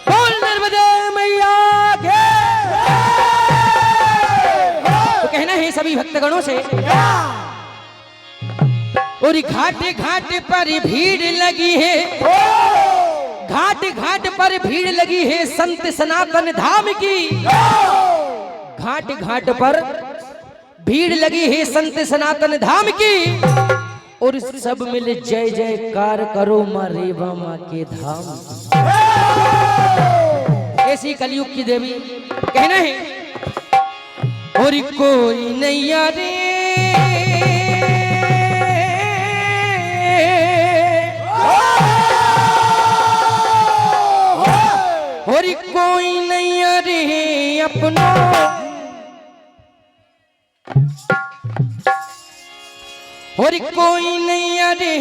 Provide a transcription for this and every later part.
बोल नर्मदे मैया के। तो कहना है सभी भक्तगणों से, और घाट घाट पर भीड़ लगी है, घाट घाट पर भीड़ लगी है संत सनातन धाम की। घाट घाट पर भीड़ लगी है संत सनातन धाम की, और सब मिले जय जयकार करो मां रेवा मां के धाम। ऐसी कलयुग की देवी कहना है, और कोई नैया रे और कोई नैया रे अपनो, और कोई नैया रे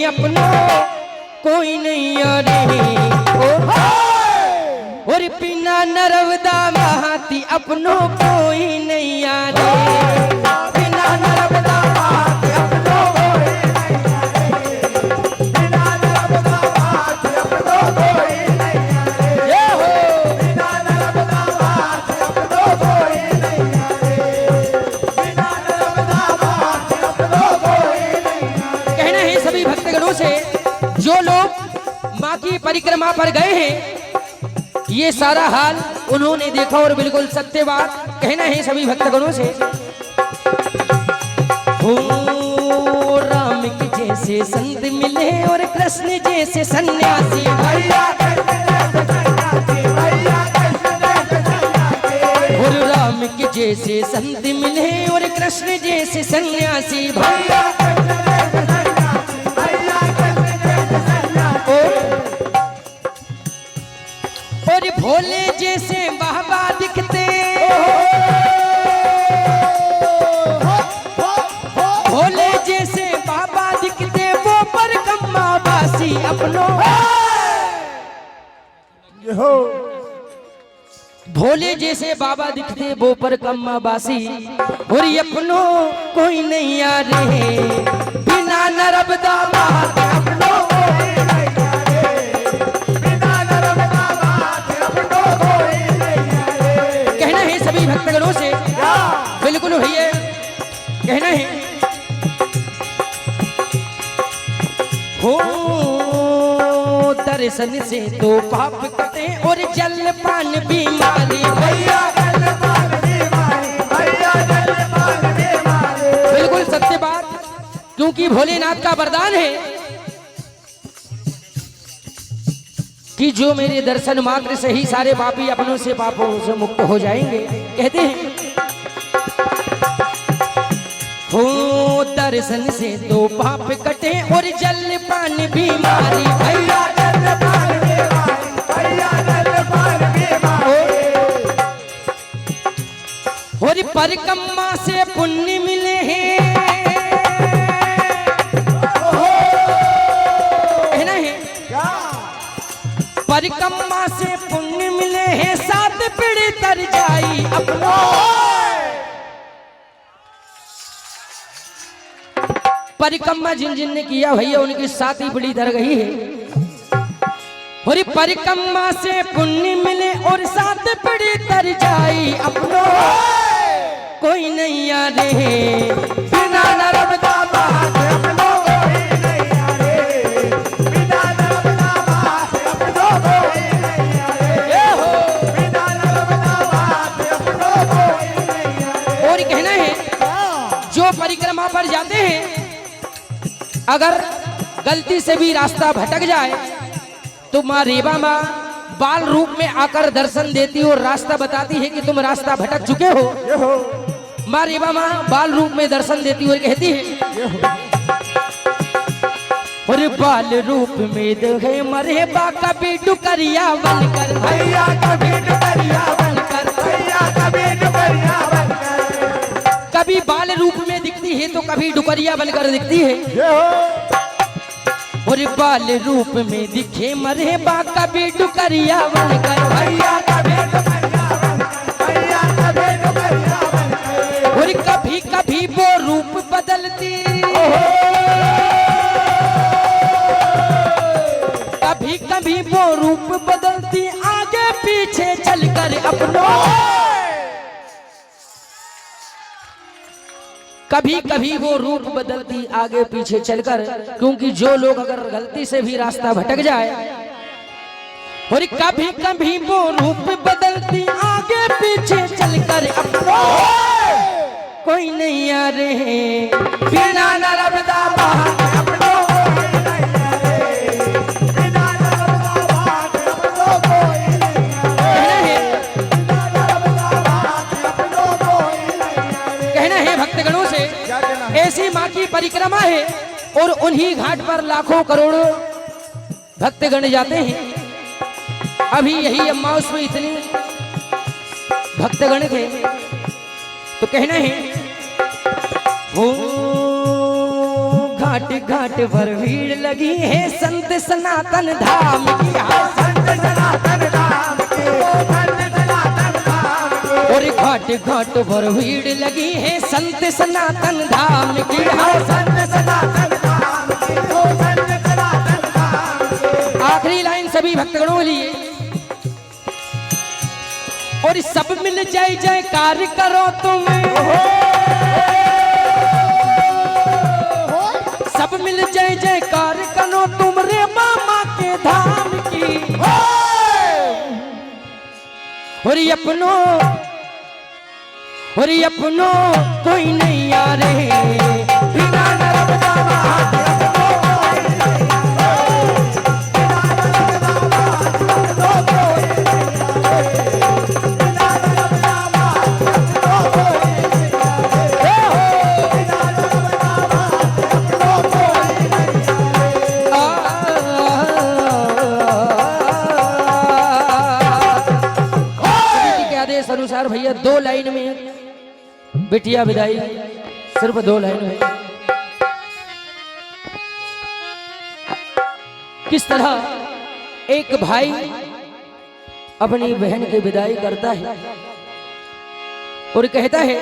अपनो, कोई नैया रे और बिना नर्मदा बहाती अपनो कोई नैया रे। बिना नर्मदा बहाती अपनो कोई नैया रे, बिना नर्मदा बहाती अपनो कोई नैया रे। ये हो बिना नर्मदा बहाती अपनो कोई नैया रे, बिना नर्मदा बहाती अपनो कोई नैया रे। कहना है सभी भक्तगणों से, जो लोग मां की परिक्रमा पर गए हैं, ये सारा हाल उन्होंने देखा और बिल्कुल सत्य बात कहना है सभी भक्तगणों से। हो राम के जैसे संत मिले और कृष्ण जैसे सन्यासी, भैया और राम के जैसे संत मिले और कृष्ण जैसे सन्यासी, भैया और भोले जैसे बाबा दिखते, भोले जैसे बाबा दिखते वो परिक्रमा वासी अपनो। भोले जैसे बाबा दिखते वो परिक्रमा वासी, और अपनो कोई नैया रे। बिना नर्मदा बहाती अपनो कोई नैया रे, बिना नर्मदा बहाती अपनो कोई नैया रे। कहना है सभी भक्तगणों से, बिल्कुल भैया कहना है, हो दर्शन से तो पाप कटे और जल पान बीमारी, भैया जल पान बीमारी, भैया जल पान बीमारी। बिल्कुल सत्य बात, क्योंकि भोलेनाथ का वरदान है कि जो मेरे दर्शन मात्र से ही सारे पापी अपनों से पापों से मुक्त हो जाएंगे। कहते हैं, हो दर्शन से तो पाप कटे और जल पान बीमारी, भैया जल पान बीमारी, भैया जल पान बीमारी। और परिक्रमा से पुण्य मिले हैं, कहना है परिक्रमा से पुण्य मिले हैं, सात पीढ़ी तर जाई अपनो। परिक्रमा जिन जिन ने किया भैया उनकी सात ही पीढ़ी तर गई है, और परिक्रमा से पुण्य मिले और सात पीढ़ी तर जाई अपनो कोई नैया रे। बिना नर्मदा बहाती अपनो कोई नैया रे, बिना नर्मदा बहाती अपनो कोई नैया रे। ये हो बिना नर्मदा बहाती अपनो कोई नैया रे। और कहना है, जो परिक्रमा पर जाते हैं अगर गलती से भी रास्ता भटक जाए तो माँ रेवा माँ बाल रूप में आकर दर्शन देती और रास्ता बताती है कि तुम रास्ता भटक चुके हो। माँ रेवा माँ बाल रूप में दर्शन देती और कहती है, और बाल रूप में देखे मरे बा कभी डुकरिया बनकर, भैया कभी डुकरिया बनकर, भैया कभी डुकरिया बनकर। कभी बाल रूप में दिखती है तो कभी डुकरिया बनकर दिखती है, और बाल रूप में दिखे मरे बा कभी डुकरिया बनकर, भैया कभी डुकरिया बनकर, भैया कभी डुकरिया बनकर। और कभी कभी वो रूप बदलती, कभी वो रूप बदलती आगे पीछे चलकर अपनों। कभी कभी वो रूप बदलती आगे पीछे चलकर, क्योंकि जो लोग अगर गलती से भी रास्ता भटक जाए, और कभी कभी वो रूप बदलती आगे पीछे चलकर अपनों। कोई नहीं आ रहे बिना नर्मदा बहाने अपनों। कहना है भक्तगणों से, ऐसी माँ की परिक्रमा है और उन्हीं घाट पर लाखों करोड़ों भक्तगण जाते हैं। अभी यही अमावस में इतने भक्तगण थे, तो कहना है वो घाट घाट पर भीड़ लगी है संत सनातन धाम की। संत सनातन धाम की, संत सनातन धाम की। और घाट घाट पर भीड़ लगी है संत सनातन धाम की। संत सनातन धाम की, संत सनातन धाम की। आखिरी लाइन सभी भक्तगणों के लिए। और सब मिल जय जयकार करो तुम, सब मिल जय जयकार करो तुम रे मामा के धाम की। और अपनों कोई नहीं आ रहे बिना नर्मदा बहाने अनुसार भैया 2 लाइन में बिटिया विदाई, सिर्फ 2 लाइन में। किस तरह एक भाई अपनी बहन की विदाई करता है और कहता है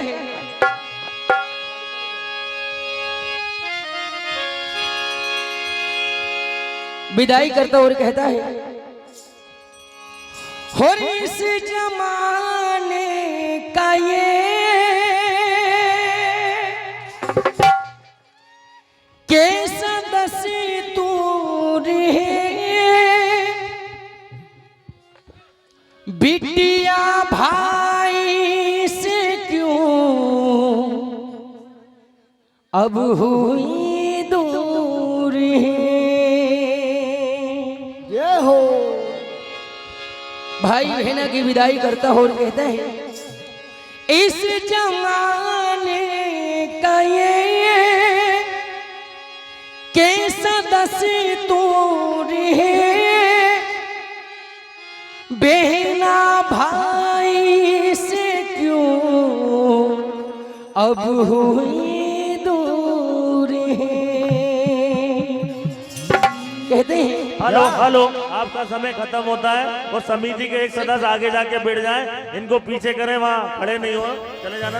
विदाई करता और कहता है, और इस जमाने का ये कैसा दस्तूर है, बिटिया भाई से क्यों अब हुई दूर है। ये हो भाई बहना की विदाई करता हो और कहता है, इस जमाने का ये कैसा दस्तूर है, बहना भाई से क्यों अब हुई दूर है। कहते हैं हेलो हेलो, आपका समय खत्म होता है और समिति के एक सदस्य आगे जाके बैठ जाएं, इनको पीछे करें, वहाँ खड़े नहीं हो, चले जाना।